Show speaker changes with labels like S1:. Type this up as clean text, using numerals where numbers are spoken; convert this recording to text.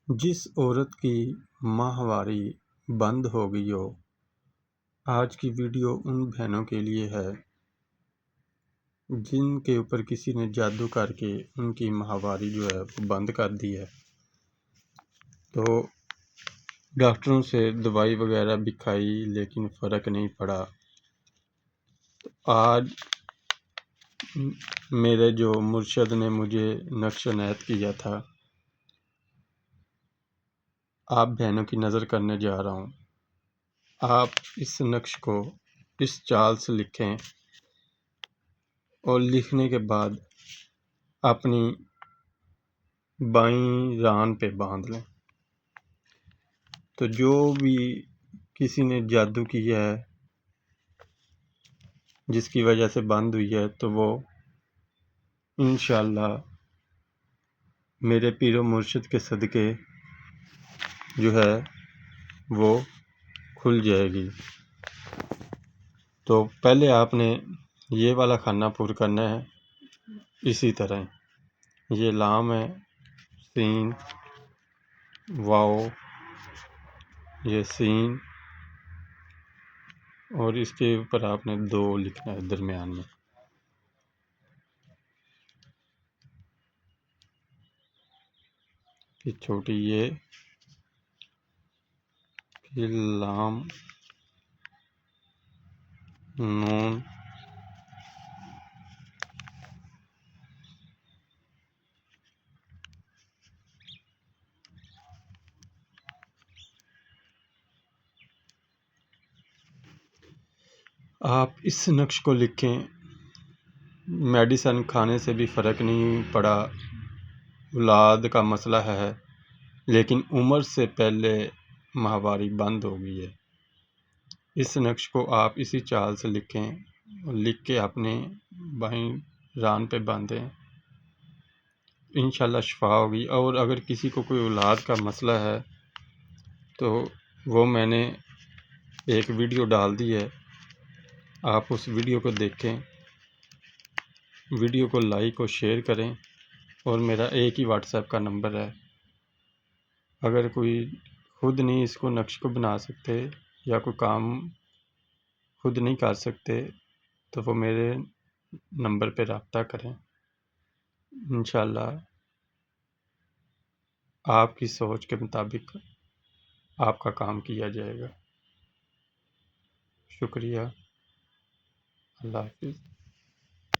S1: جس عورت کی ماہواری بند ہو گئی ہو، آج کی ویڈیو ان بہنوں کے لیے ہے جن کے اوپر کسی نے جادو کر کے ان کی ماہواری جو ہے وہ بند کر دی ہے۔ تو ڈاکٹروں سے دوائی وغیرہ بھی کھائی لیکن فرق نہیں پڑا۔ تو آج میرے جو مرشد نے مجھے نقش عنایت کیا تھا، آپ بہنوں کی نظر کرنے جا رہا ہوں۔ آپ اس نقش کو اس چال سے لکھیں اور لکھنے کے بعد اپنی بائیں ران پہ باندھ لیں۔ تو جو بھی کسی نے جادو کیا ہے جس کی وجہ سے بند ہوئی ہے، تو وہ انشاءاللہ میرے پیر و مرشد کے صدقے جو ہے وہ کھل جائے گی۔ تو پہلے آپ نے یہ والا کھانا پور کرنا ہے اسی طرح۔ یہ لام ہے، سین، واؤ، یہ سین، اور اس کے اوپر آپ نے 2 لکھنا ہے درمیان میں۔ پھر چھوٹی یہ، پھر لام، نون، آپ اس نقش کو لکھیں۔ میڈیسن کھانے سے بھی فرق نہیں پڑا، اولاد کا مسئلہ ہے، لیکن عمر سے پہلے ماہواری بند ہو گئی ہے۔ اس نقش کو آپ اسی چال سے لکھیں اور لکھ کے اپنے بائیں ران پہ باندھیں، انشاءاللہ شفا ہوگی۔ اور اگر کسی کو کوئی اولاد کا مسئلہ ہے تو وہ میں نے ایک ویڈیو ڈال دی ہے، آپ اس ویڈیو کو دیکھیں، ویڈیو کو لائک اور شیئر کریں۔ اور میرا ایک ہی واٹس ایپ کا نمبر ہے، اگر کوئی خود نہیں اس کو نقش کو بنا سکتے یا کوئی کام خود نہیں کر سکتے تو وہ میرے نمبر پہ رابطہ کریں، انشاءاللہ آپ کی سوچ کے مطابق آپ کا کام کیا جائے گا۔ شکریہ، اللہ حافظ۔